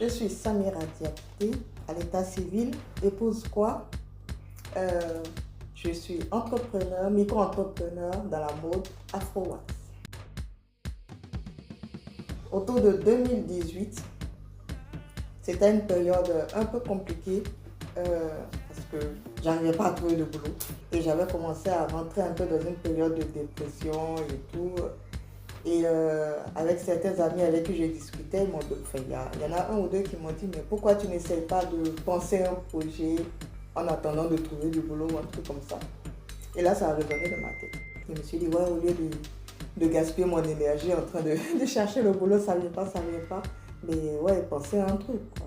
Je suis Samira Diakité, à l'état civil, épouse quoi? Je suis entrepreneur, micro-entrepreneur dans la mode Afro-Wax. Autour de 2018, c'était une période un peu compliquée parce que j'arrivais pas à trouver de boulot et j'avais commencé à rentrer un peu dans une période de dépression et tout. Et avec certains amis avec qui je discutais, il y en a un ou deux qui m'ont dit mais pourquoi tu n'essayes pas de penser un projet en attendant de trouver du boulot ou un truc comme ça. Et là, ça a résonné dans ma tête. Je me suis dit, ouais, au lieu de gaspiller mon énergie en train de chercher le boulot, ça ne vient pas. Mais ouais, penser à un truc, quoi.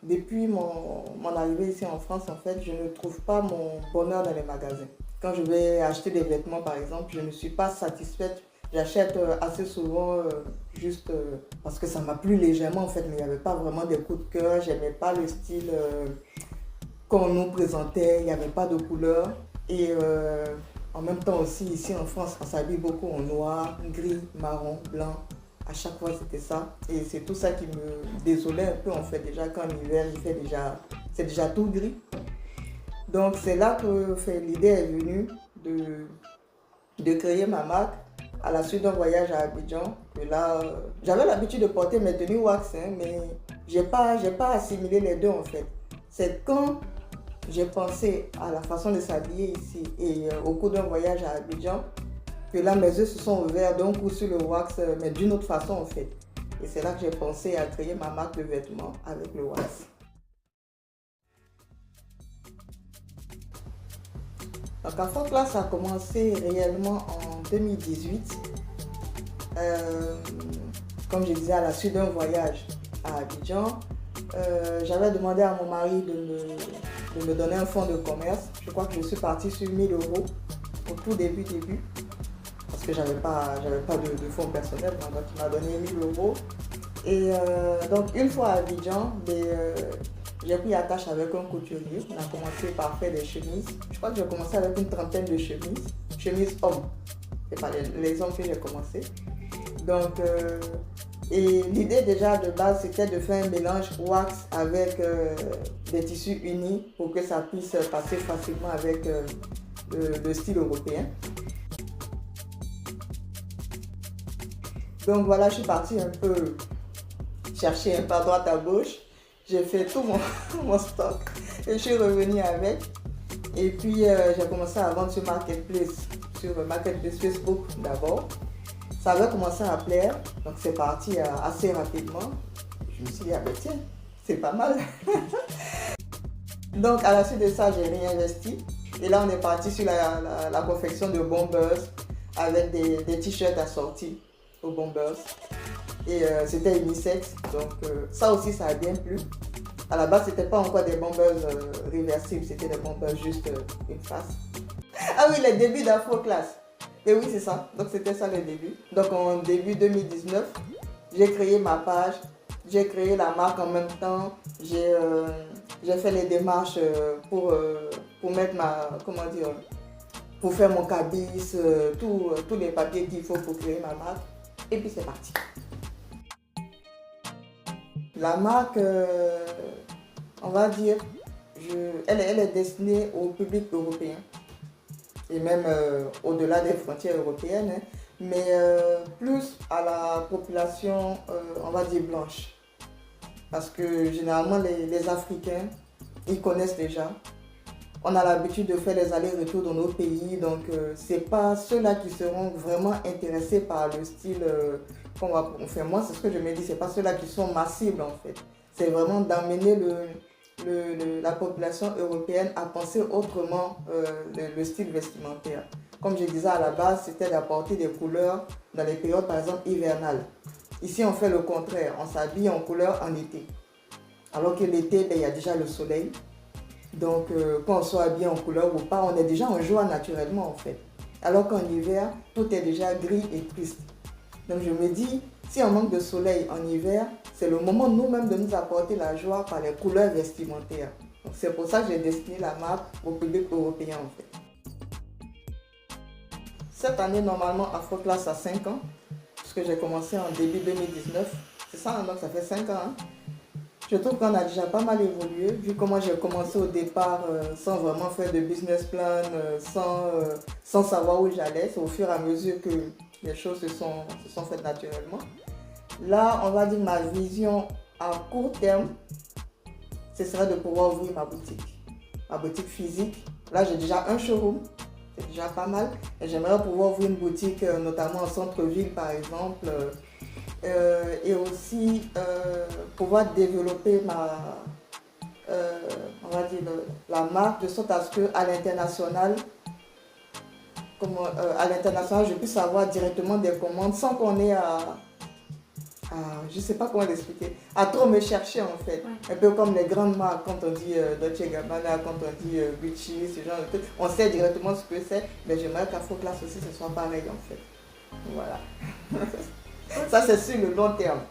Depuis mon arrivée ici en France, en fait, je ne trouve pas mon bonheur dans les magasins. Quand je vais acheter des vêtements, par exemple, je ne suis pas satisfaite. J'achète assez souvent juste parce que ça m'a plu légèrement, en fait, mais il n'y avait pas vraiment des coups de cœur. Je n'aimais pas le style qu'on nous présentait, il n'y avait pas de couleur. Et en même temps aussi, ici en France, on s'habille beaucoup en noir, gris, marron, blanc. À chaque fois, c'était ça. Et c'est tout ça qui me désolait un peu, en fait. Déjà, quand l'hiver, c'est déjà tout gris. Donc, c'est là que l'idée est venue de créer ma marque à la suite d'un voyage à Abidjan. Que là, j'avais l'habitude de porter mes tenues wax, hein, mais j'ai pas assimilé les deux, en fait. C'est quand j'ai pensé à la façon de s'habiller ici et au cours d'un voyage à Abidjan que là mes yeux se sont ouverts d'un coup sur le wax, mais d'une autre façon en fait. Et c'est là que j'ai pensé à créer ma marque de vêtements avec le wax. Donc Afro-Class ça a commencé réellement en 2018. Comme je disais, à la suite d'un voyage à Abidjan, j'avais demandé à mon mari de me donner un fonds de commerce. Je crois que je suis partie sur 1 000 € au tout début, parce que j'avais pas de fonds personnels, donc il m'a donné 1 000 €. Et donc une fois à Abidjan, j'ai pris attache avec un couturier. On a commencé par faire des chemises. Je crois que j'ai commencé avec une trentaine de chemises hommes. C'est pas les hommes que j'ai commencé. Donc, et l'idée déjà de base, c'était de faire un mélange wax avec des tissus unis pour que ça puisse passer facilement avec le style européen. Donc voilà, je suis partie un peu chercher un peu à droite à gauche. J'ai fait tout mon stock et je suis revenue avec. Et puis j'ai commencé à vendre sur Marketplace Facebook d'abord. Ça avait commencé à plaire, donc c'est parti assez rapidement. Je me suis dit, ah ben tiens, c'est pas mal. Donc à la suite de ça, j'ai réinvesti. Et là, on est parti sur la confection de bombers avec des t-shirts assortis aux bombers. Et c'était unisex, donc ça aussi, ça a bien plu. À la base, c'était pas encore des bombers réversibles, c'était des bombers juste une face. Ah oui, les débuts d'Afro-Class. Et oui, c'est ça. Donc, c'était ça le début. Donc, en début 2019, j'ai créé ma page. J'ai créé la marque en même temps. J'ai fait les démarches pour mettre pour faire mon cabis, tous les papiers qu'il faut pour créer ma marque. Et puis, c'est parti. La marque, on va dire, elle est destinée au public européen. Et même au-delà des frontières européennes, hein, mais plus à la population, on va dire, blanche. Parce que généralement, les Africains, ils connaissent déjà. On a l'habitude de faire les allers-retours dans nos pays, donc ce n'est pas ceux-là qui seront vraiment intéressés par le style qu'on va faire. Moi, c'est ce que je me dis, ce n'est pas ceux-là qui sont ma cible en fait. C'est vraiment d'amener la population européenne à penser autrement le style vestimentaire. Comme je disais à la base, c'était d'apporter des couleurs dans les périodes par exemple hivernales. Ici on fait le contraire, on s'habille en couleur en été. Alors que l'été, il y a déjà le soleil. Donc quand on soit habillé en couleur ou pas, on est déjà en joie naturellement en fait. Alors qu'en hiver, tout est déjà gris et triste. Donc je me dis, si on manque de soleil en hiver, c'est le moment nous-mêmes de nous apporter la joie par les couleurs vestimentaires. C'est pour ça que j'ai destiné la marque au public européen en fait. Cette année, normalement, Afro-Class a 5 ans, puisque j'ai commencé en début 2019. C'est ça, hein, donc ça fait 5 ans. Hein. Je trouve qu'on a déjà pas mal évolué, vu comment j'ai commencé au départ sans vraiment faire de business plan, sans savoir où j'allais. C'est au fur et à mesure que les choses se sont faites naturellement. Là, on va dire ma vision à court terme, ce serait de pouvoir ouvrir ma boutique physique. Là, j'ai déjà un showroom, c'est déjà pas mal. Et j'aimerais pouvoir ouvrir une boutique, notamment en centre-ville par exemple. Et aussi pouvoir développer on va dire la marque de sorte à ce qu'à l'international, à l'international, je puisse avoir directement des commandes sans qu'on ait je ne sais pas comment l'expliquer, à trop me chercher en fait. Ouais. Un peu comme les grandes marques, quand on dit Dolce Gabbana, quand on dit Gucci, ce genre de trucs, on sait directement ce que c'est, mais j'aimerais qu'à Foclass aussi ce soit pareil en fait. Voilà. Ça c'est sur le long terme.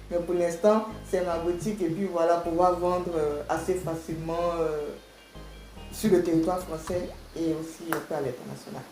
Mais pour l'instant, c'est ma boutique et puis voilà, pouvoir vendre assez facilement sur le territoire français et aussi un peu à l'international.